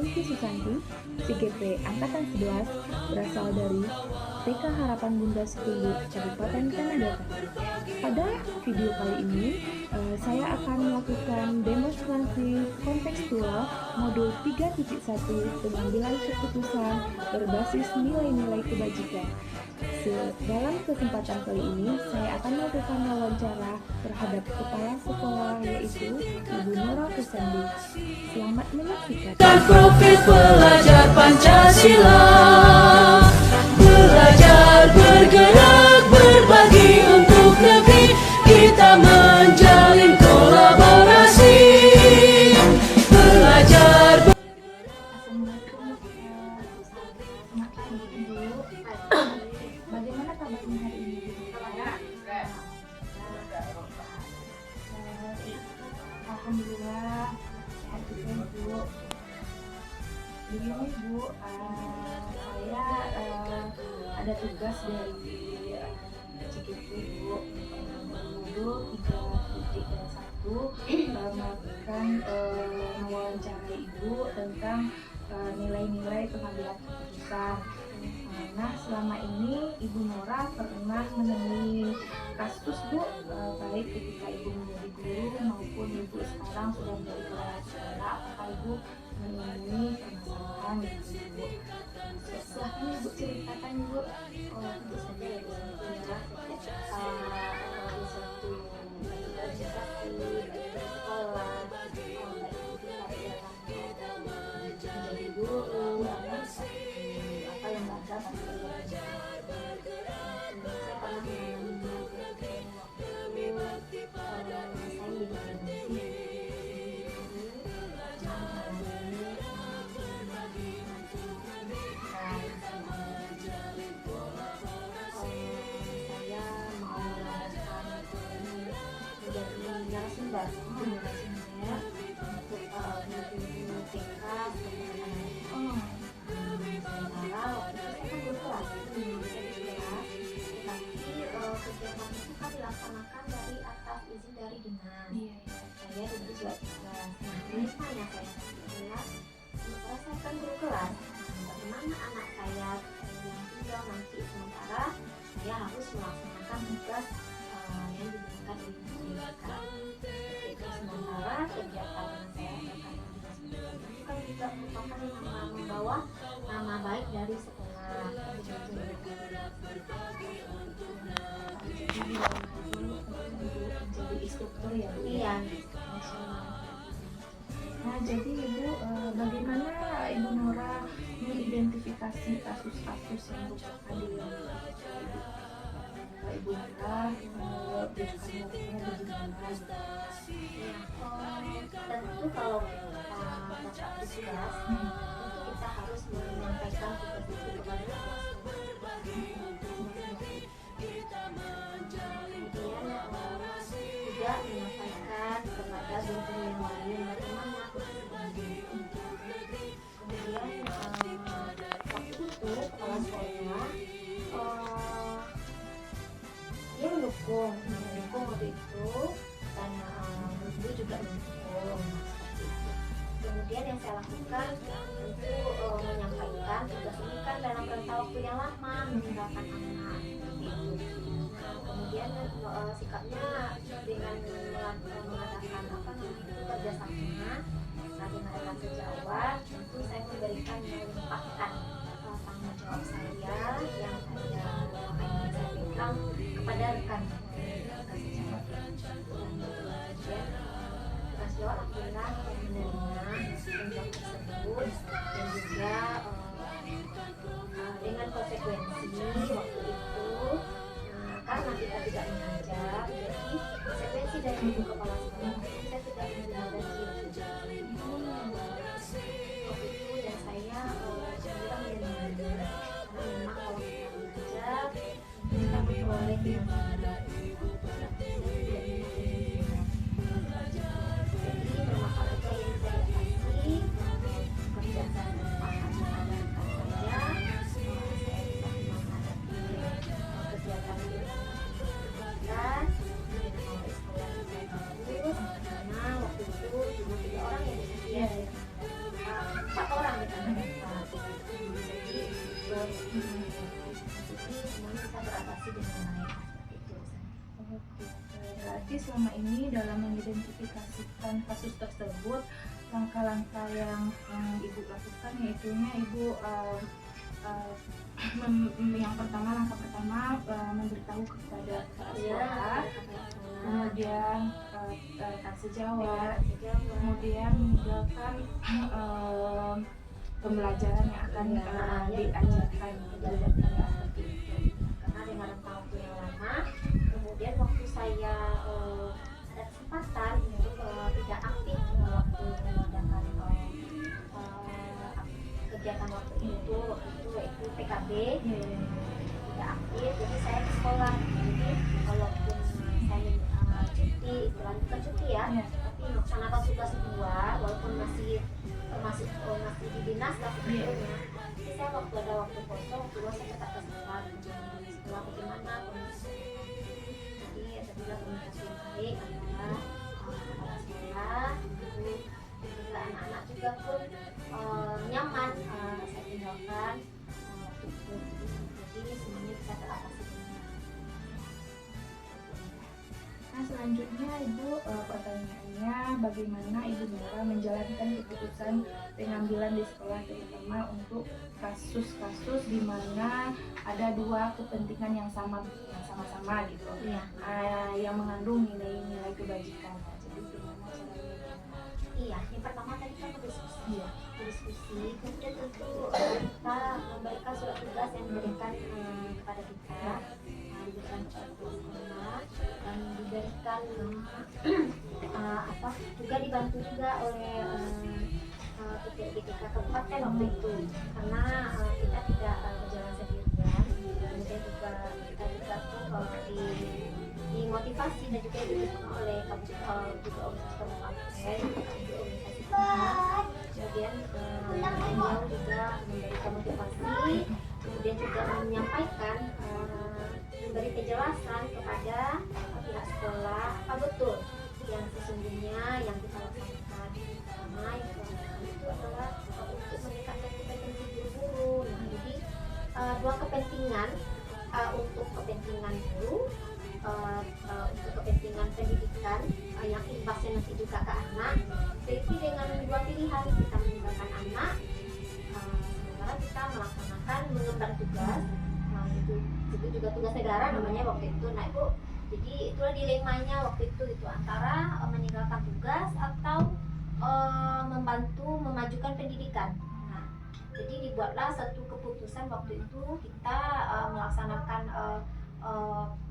Rizky Susanti, CGP Angkatan 11, berasal dari TK Harapan Bunda Setubu, Kabupaten Tanah Datar. Pada video kali ini, saya akan melakukan demonstrasi kontekstual modul 3.1 pengambilan keputusan berbasis nilai-nilai kebajikan. Dalam kesempatan kali ini, saya akan melakukan wawancara terhadap kepala sekolah, yaitu Ibu Nora Kusandi. Selamat menyaksikan. Profil pelajar Pancasila, belajar bergerak berbagi untuk negeri, kita menjalin kolaborasi, belajar. Assalamualaikum. Selamat pagi Ibu. Bagaimana kabarnya hari ini? Alhamdulillah sehat juga Ibu. Begini Bu, saya ada tugas dari CGP Bu, modul 3.1 melakukan mewawancarai Ibu tentang nilai-nilai pengambilan keputusan. Nah, selama ini Ibu Nora pernah menemui kasus Bu, baik ketika Ibu menjadi guru maupun Ibu sekarang sudah menjadi kepala sekolah. Apakah Ibu menemui permasalahan gitu Bu? Silahkan Ibu ceritakan Bu. Tentu saja ya Bu, di suatu organisasi, di sekolah, baik itu dalam menjadi guru, apa yang ada pasti belajar. Saya pernah mengalami waktu saya menjadi narasumber untuk menuju TK sementara waktu itu saya kan guru kelas itu di kelas, tetapi kegiatan itu kan dilaksanakan dari atas izin dari dinas. Saya duduk di kelas. Nah, misalnya saya kelas, sementara saya kan guru kelas, bagaimana anak saya yang tinggal nanti sementara saya harus melaksanakan tugas yang diberikan di pendidikan. Sementara kegiatan saya itu kan juga merupakan membawa nama baik dari sekolah. Jadi instruktur ya Bu? Iya. Nah, jadi Ibu, bagaimana Ibu Nora mengidentifikasi kasus-kasus yang merupakan Ibu Nora bagaimana? Tentu kalau kita dapat tugas, tentu kita harus menyampaikan tugas itu kepada kelas. Kemudian juga menyampaikan kepada guru yang lain bagaimana. Kemudian waktu itu kepala sekolah dia mendukung waktu itu, dan guru juga mendukung. Kemudian yang saya lakukan itu menyampaikan tugas ini kan dalam rentang waktu yang lama meninggalkan anak itu. Kemudian sikapnya dengan mengadakan kerjasama dengan rekan sejawat, tentu saya memberikan menempatkan tanggung jawab saya yang saya berikan kepada rekan sejawat. Kemudian sejawat alhamdulillah menerima tanggung jawab tersebut, dan juga dengan konsekuensi waktu itu karena kita tidak mengajar, jadi konsekuensi dari ibu kepala sekolah saya tidak menggunakan waktu itu, dan saya alhamdulillah menerima, karena memang kalau kita mengajar kita memperoleh kegiatan Jadi semuanya bisa teratasi dengan baik seperti itu. Oke, berarti selama ini dalam mengidentifikasikan kasus tersebut, langkah-langkah yang Ibu lakukan yaitunya Ibu yang pertama, langkah pertama memberitahu kepada sekolah, kemudian tak sejawat, kemudian meninggalkan pembelajaran yang akan diajarkan seperti itu. Karena dengan rentang waktu yang lama, kemudian waktu saya ada kesempatan untuk tidak aktif waktu mengadakan kegiatan waktu itu yaitu PKB, tidak aktif, jadi saya ke sekolah. Jadi walaupun saya cuti, istilahnya bukan cuti ya, tapi melaksanakan tugas kedua, walaupun masih di dinas lah sebetulnya. Jadi saya ada waktu kosong, kedua saya tetap ke sekolah. Sekolah bagaimana kondisi? Jadi apabila komunikasi yang baik antara kepala sekolah, guru, juga anak-anak juga pun nyaman saya tinggalkan waktu itu. Jadi semuanya bisa teratasi dengan baik. Nah, selanjutnya Ibu, pertanyaannya bagaimana Ibu Nora menjalankan keputusan pengambilan di sekolah, terutama untuk kasus-kasus di mana ada dua kepentingan yang sama-sama gitu, yang mengandung nilai-nilai kebajikan. Jadi gimana caranya? Iya, yang pertama tadi kan berdiskusi. Kemudian tentu kita memberikan surat tugas yang diberikan kepada kita, diberikan kepada sekolah, dan diberikan juga dibantu juga oleh PPDK kabupaten waktu itu, karena kita tidak berjalan sendirian. Kemudian juga kita juga dimotivasi dan juga didukung oleh juga kabupaten, kemudian beliau juga memberikan motivasi, kemudian juga menyampaikan memberi kejelasan kepada pihak sekolah apa betul yang sesungguhnya yang kita lakukan. Pertama yang kita lakukan itu adalah untuk meningkatkan kompetensi guru-guru. Nah, jadi dua kepentingan, untuk kepentingan guru, untuk kepentingan pendidikan yang imbasnya nanti juga ke anak. Jadi dengan dua pilihan, kita meninggalkan anak, sementara kita melaksanakan mengemban tugas. Nah, itu juga tugas negara namanya waktu itu. Nah, itu jadi itulah dilemanya waktu itu, antara meninggalkan tugas atau membantu memajukan pendidikan. Nah, jadi dibuatlah satu keputusan waktu itu, kita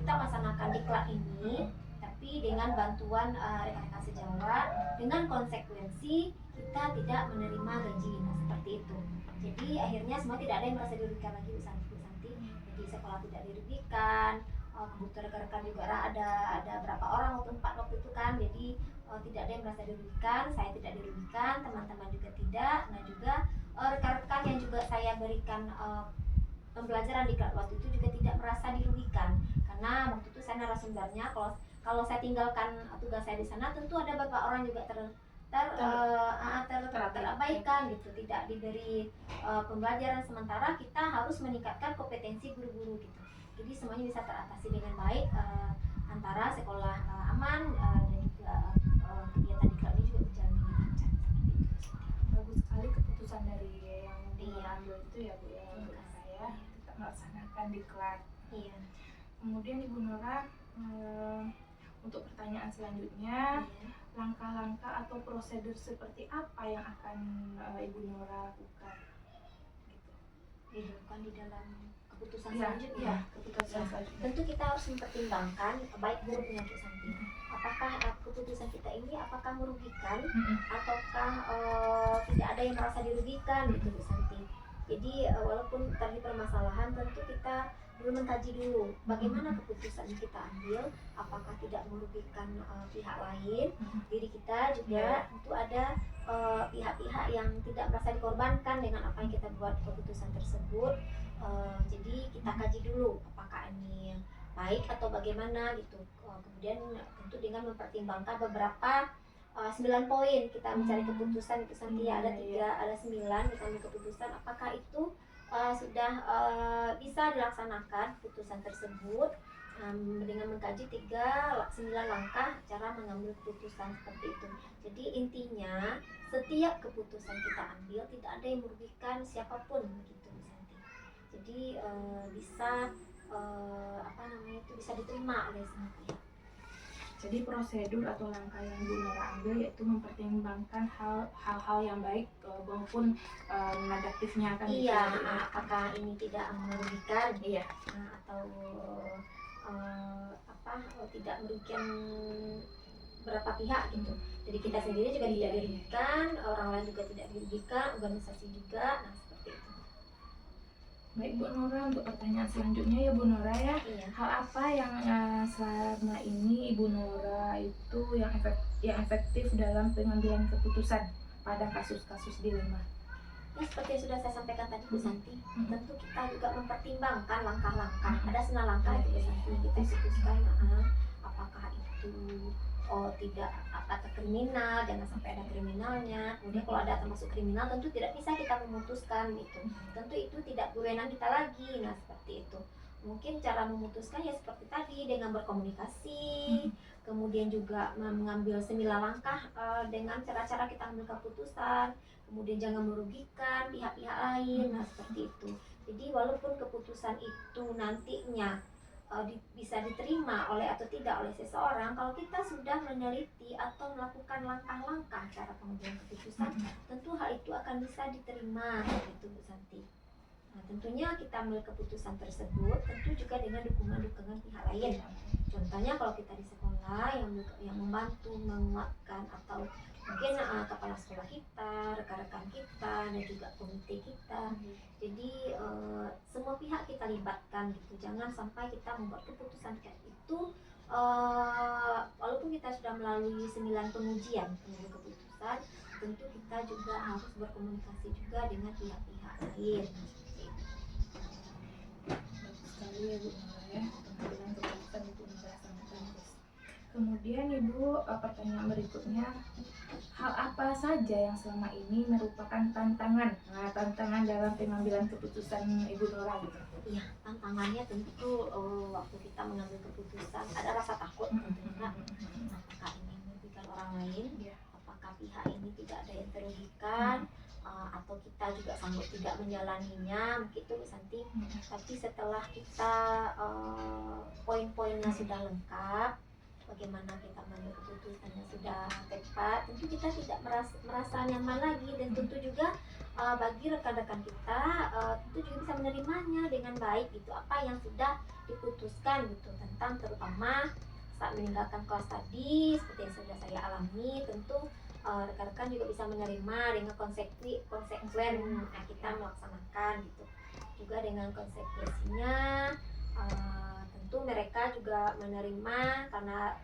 melaksanakan diklat ini, tapi dengan bantuan rekan-rekan sejawat, dengan konsekuensi kita tidak menerima gaji. Nah, seperti itu. Jadi akhirnya semua tidak ada yang merasa dirugikan lagi, Bu Santi. Jadi sekolah tidak dirugikan, kebutuhan rekan-rekan juga ada berapa orang waktu itu kan. Jadi tidak ada yang merasa dirugikan, saya tidak dirugikan, teman-teman juga tidak. Nah, juga rekan-rekan yang juga saya berikan pembelajaran di waktu itu juga tidak merasa dirugikan, karena waktu itu saya narasumbernya, kalau saya tinggalkan tugas saya di sana, tentu ada beberapa orang juga terabaikan gitu, tidak diberi pembelajaran, sementara kita harus meningkatkan kompetensi guru-guru gitu. Jadi semuanya bisa teratasi dengan baik, antara sekolah aman, dan juga kegiatan di ini juga berjalan dengan lancar. Bagus sekali keputusan dari yang diambil itu ya, Bu, ya, untuk saya tetap melaksanakan diklat. Iya. Kemudian Ibu Nora, untuk pertanyaan selanjutnya, langkah-langkah atau prosedur seperti apa yang akan Ibu Nora lakukan? Gitu. Dilakukan di dalam keputusan selanjutnya. Ya, keputusan selanjutnya. Tentu kita harus mempertimbangkan baik buruk penyakit Santi. Apakah keputusan kita ini apakah merugikan ataukah tidak ada yang merasa dirugikan gitu, Bu Santi. Jadi walaupun tadi permasalahan, tentu kita perlu mengkaji dulu bagaimana keputusan yang kita ambil, apakah tidak merugikan pihak lain, diri kita juga. Tentu ada pihak-pihak yang tidak merasa dikorbankan dengan apa yang kita buat keputusan tersebut. Jadi kita kaji dulu apakah ini baik atau bagaimana gitu. Kemudian tentu dengan mempertimbangkan beberapa 9 poin kita mencari keputusan itu Santi. Ada 9 kita ambil keputusan, apakah itu sudah bisa dilaksanakan putusan tersebut dengan mengkaji 9 langkah cara mengambil keputusan seperti itu. Jadi intinya setiap keputusan kita ambil tidak ada yang merugikan siapapun begitu Bu Santi. Jadi bisa bisa diterima oleh semua pihak. Jadi prosedur atau langkah yang Bu Nora ambil yaitu mempertimbangkan hal-hal yang baik maupun negatifnya kan. Iya, apakah ini tidak merugikan atau tidak merugikan berapa pihak gitu. Jadi kita sendiri juga tidak dirugikan, orang lain juga tidak dirugikan, organisasi juga. Nah, seperti itu. Baik Bu Nora, untuk pertanyaan selanjutnya ya Bu Nora ya. Iya. Hal apa yang selama ini Ibu Nora itu yang efektif dalam pengambilan keputusan pada kasus-kasus dilema? Ya, seperti yang sudah saya sampaikan tadi Bu Santi, tentu kita juga mempertimbangkan langkah-langkah. Ada 9 langkah Bu Santi, kita putuskan apakah itu tidak kata kriminal, jangan sampai ada kriminalnya. Kemudian kalau ada termasuk kriminal tentu tidak bisa kita memutuskan gitu. Tentu itu tidak wewenang kita lagi. Nah, seperti itu. Mungkin cara memutuskan ya seperti tadi dengan berkomunikasi, kemudian juga mengambil 9 langkah dengan cara-cara kita ambil keputusan, kemudian jangan merugikan pihak-pihak lain. Nah, seperti itu. Jadi walaupun keputusan itu nantinya bisa diterima oleh atau tidak oleh seseorang, kalau kita sudah meneliti atau melakukan langkah-langkah cara pengambilan keputusan, tentu hal itu akan bisa diterima gitu Bu Santi. Nah, tentunya kita ambil keputusan tersebut tentu juga dengan dukungan-dukungan pihak lain. Contohnya kalau kita di sekolah yang membantu menguatkan atau mungkin kepala sekolah kita, rekan-rekan kita, dan juga komite kita. Jadi semua pihak kita libatkan gitu. Jangan sampai kita membuat keputusan kayak itu walaupun kita sudah melalui 9 pengujian pengambil keputusan, tentu kita juga harus berkomunikasi juga dengan pihak-pihak lain. Bagus sekali ya Bu Nora ya, pengambilan keputusan itu sangat bagus. Kemudian Ibu, pertanyaan berikutnya, hal apa saja yang selama ini merupakan tantangan dalam pengambilan keputusan Ibu Nora gitu? Iya, tantangannya tentu waktu kita mengambil keputusan ada rasa takut tentunya. Apakah ini merugikan orang lain? Apakah pihak ini tidak ada yang terugikan? Atau kita juga sanggup tidak menjalaninya, begitu Bu Santi. Tapi setelah kita poin-poinnya sudah lengkap, bagaimana kita mengambil keputusannya sudah tepat, tentu kita tidak merasa nyaman lagi, dan tentu juga bagi rekan-rekan kita tentu juga bisa menerimanya dengan baik gitu, apa yang sudah diputuskan gitu, tentang terutama saat meninggalkan kelas tadi seperti yang sudah saya alami. Tentu rekan-rekan juga bisa menerima dengan konsekuen kita melaksanakan gitu, juga dengan konsekuensinya tentu mereka juga menerima karena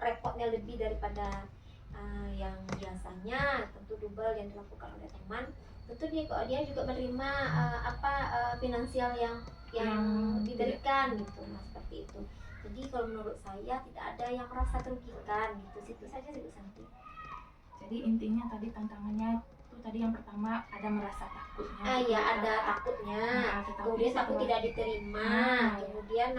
repotnya lebih daripada yang biasanya, tentu double yang dilakukan oleh teman. Tentu dia juga menerima finansial yang diberikan gitu. Nah, seperti itu. Jadi kalau menurut saya tidak ada yang merasa terugikan gitu. Situ saja sih Bu Santi. Jadi intinya tadi tantangannya itu tadi yang pertama ada merasa takutnya. Iya, ada takutnya. Kemudian takut tidak diterima. Kemudian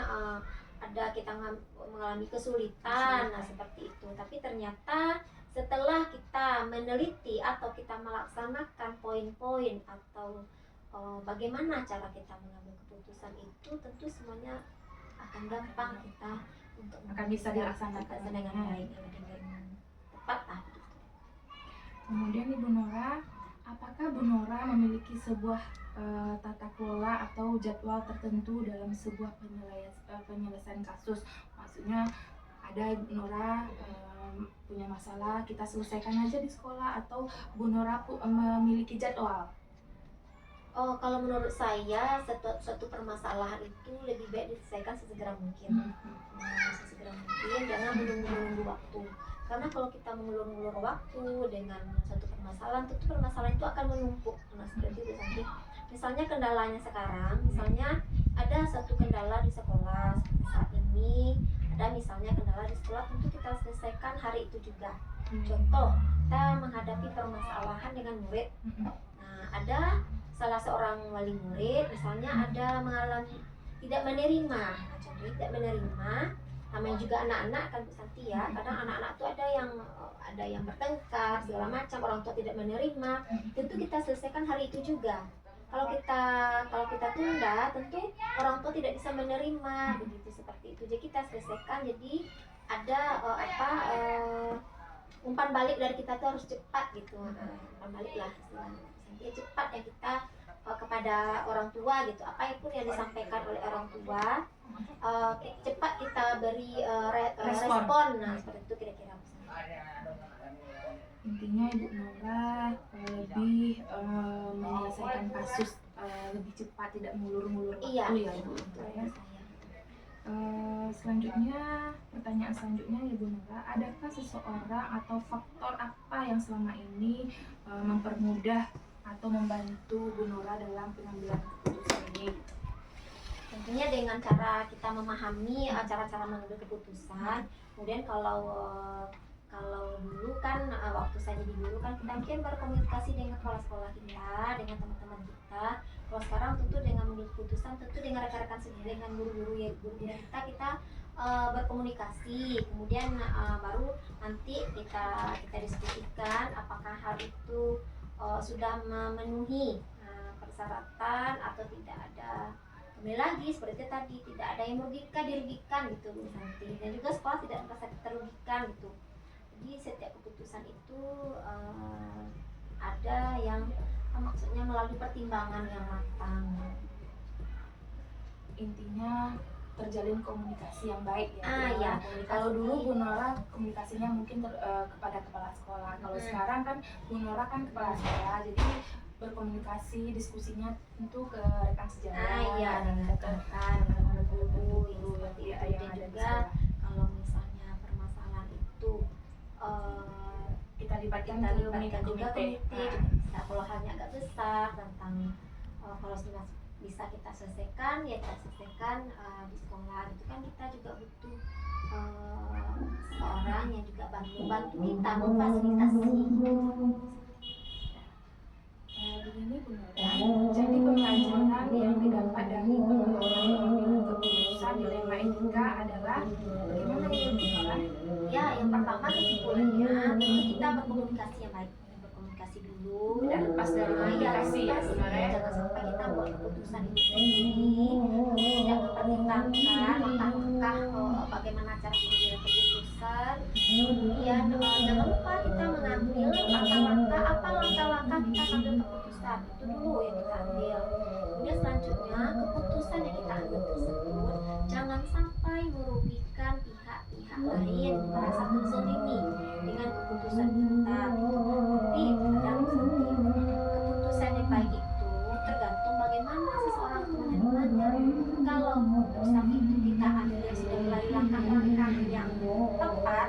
ada kita mengalami kesulitan. Nah, seperti itu. Tapi ternyata setelah kita meneliti atau kita melaksanakan poin-poin atau bagaimana cara kita mengambil keputusan itu, tentu semuanya akan gampang kita untuk akan bisa dilaksanakan dengan baik, dengan tepat lah. Kemudian Ibu Nora, apakah Bu Nora memiliki sebuah tata kelola atau jadwal tertentu dalam sebuah penyelesaian kasus? Maksudnya ada Bu Nora punya masalah, kita selesaikan aja di sekolah, atau Bu Nora memiliki jadwal? Kalau menurut saya suatu permasalahan itu lebih baik diselesaikan sesegera mungkin. Sesegera mungkin, jangan menunggu waktu. Karena kalau kita mengulur-ulur waktu dengan suatu permasalahan, tentu permasalahan itu akan menumpuk. Nah, seperti itu nanti. Misalnya kendalanya sekarang, misalnya ada satu kendala di sekolah saat ini, ada misalnya kendala di sekolah, tentu kita selesaikan hari itu juga. Contoh, kita menghadapi permasalahan dengan murid. Nah, ada salah seorang wali murid misalnya ada mengalami tidak menerima, nah, contohnya tidak menerima, namanya juga anak-anak kan Bu Santi ya, kadang anak-anak tuh ada yang bertengkar segala macam, orang tua tidak menerima, tentu kita selesaikan hari itu juga. Kalau kita tunda, tentu orang tua tidak bisa menerima, begitu seperti itu. Jadi kita selesaikan. Jadi ada umpan balik dari kita tuh harus cepat gitu. Umpan balik lah istilahnya. Jadi cepat ya kita kepada orang tua gitu. Apapun yang disampaikan oleh orang tua, cepat kita beri respon. Nah seperti itu kira-kira. Intinya Ibu Nora lebih menyelesaikan kasus lebih cepat, tidak ngulur-ngulur waktu Iya, ya Ibu Nora ya. Selanjutnya, pertanyaan selanjutnya Ibu Nora, adakah seseorang atau faktor apa yang selama ini mempermudah atau membantu Bu Nora dalam pengambilan keputusan ini? Tentunya dengan cara kita memahami cara-cara mengambil keputusan. Kemudian kalau dulu kan waktu saya jadi guru kan kita mungkin berkomunikasi dengan kepala sekolah kita, dengan teman-teman kita. Kalau sekarang tentu dengan mengambil keputusan, tentu dengan rekan-rekan sendiri, dengan guru-guru kita berkomunikasi. Kemudian baru nanti kita diskusikan apakah hal itu sudah memenuhi persyaratan atau tidak ada. Kembali lagi seperti itu tadi, tidak ada yang dirugikan gitu Bu Santi, dan juga sekolah tidak merasa terugikan gitu. Jadi setiap keputusan itu ada yang maksudnya melalui pertimbangan yang matang. Intinya terjalin komunikasi yang baik ya. Ya, kalau dulu Bu Nora komunikasinya mungkin kepada kepala sekolah. Kalau sekarang kan Bu Nora kan kepala sekolah, jadi berkomunikasi, diskusinya tentu ke rekan sejawat, dengan rekan guru seperti itu. Dan juga kalau misalnya permasalahan itu kita libatkan juga komite. Nah, kalau halnya agak besar tentang kalau sudah bisa kita selesaikan ya kita selesaikan di sekolah, itu kan kita juga butuh seorang yang juga membantu kita memfasilitasi. Begini Bu Nora, jadi pembelajaran yang didapat dari pengambilan keputusan dilema etika adalah bagaimana ya Bu Nora? Ya, yang pertama kesimpulannya tentu kita berkomunikasi yang baik, berkomunikasi dulu, tidak lepas dari komunikasi ya Bu Nora. Jangan sampai kita buat keputusan itu sendiri, tidak mempertimbangkan langkah-langkah bagaimana cara mengambil keputusan. Kemudian jangan lupa kita mengambil langkah-langkah kita ambil keputusan itu dulu yang kita ambil. Kemudian selanjutnya keputusan yang kita ambil tersebut jangan sampai merugikan pihak-pihak lain, merasa terzalimi dengan keputusan kita. Tapi kadang keputusan yang baik itu tergantung bagaimana seseorang itu menerimanya. Kalau keputusan itu kita ambil sudah melalui langkah-langkah yang tepat,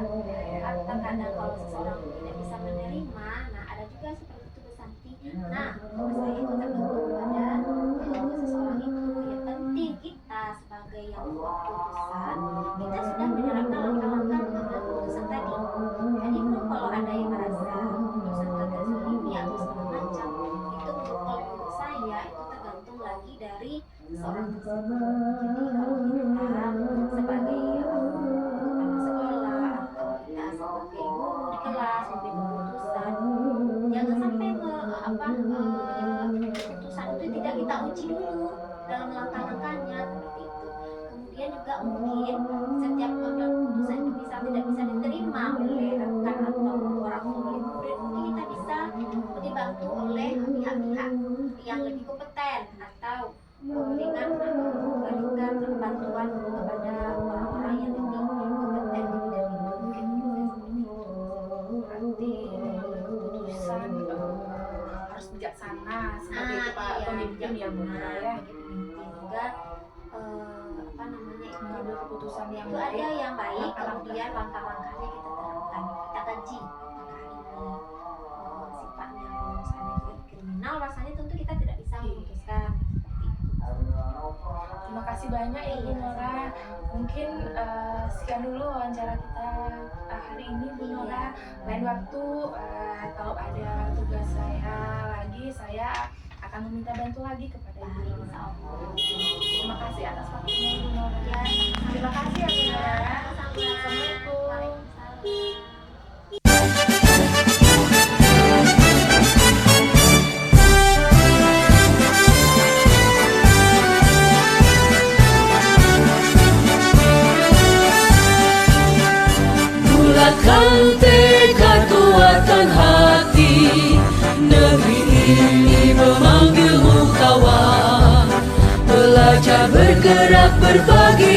terkadang kalau seseorang tidak bisa menerima, nah ada juga seperti itu Bu Santi. Nah, menurut saya itu tergantung pada seseorang itu. Yang penting kita sebagai yang membuat keputusan, kita sudah menerapkan langkah-langkah mengambil keputusan tadi. Jadi pun kalau ada yang merasa keputusan terzalimi atau segala macam, itu kalau menurut saya itu tergantung lagi dari seorang tersebut. Jadi kalau kita sebagai kepala sekolah atau kita sebagai guru di kelas memberi keputusan, jangan sampai keputusan itu tidak kita uji dulu dalam langkah-langkahnya seperti itu. Kemudian juga mungkin setiap mengambil keputusan itu tidak bisa diterima oleh rekan atau orang tua murid, mungkin kita bisa dibantu oleh pihak-pihak yang lebih kompeten atau dengan memberikan bantuan kepada orang-orang yang lebih kompeten di bidang itu. Mungkin seperti itu. Berarti keputusan harus bijaksana sebagai kepala pemimpin ya Bu Nora ya. Juga mengambil keputusan yang itu baik. ada yang baik, kemudian langkah-langkahnya kita terapkan, kita kaji apakah ini sifatnya kalau misalnya kriminal, rasanya tentu kita tidak bisa memutuskan seperti itu. Terima kasih banyak ya Bu Nora. Mungkin sekian dulu wawancara kita hari ini Bu Nora. Lain waktu kalau ada tugas saya lagi, saya akan akan meminta bantu lagi kepada Ibu Nurul. Insya Allah. Terima kasih atas waktunya Ibu Nurul. Ya, Terima kasih ya Bunda. sama-sama. Assalamualaikum. Waalaikumsalam. Bulatkan tekad kuatkan hati, negeri ini memanggilmu kawan. Belajar bergerak berbagi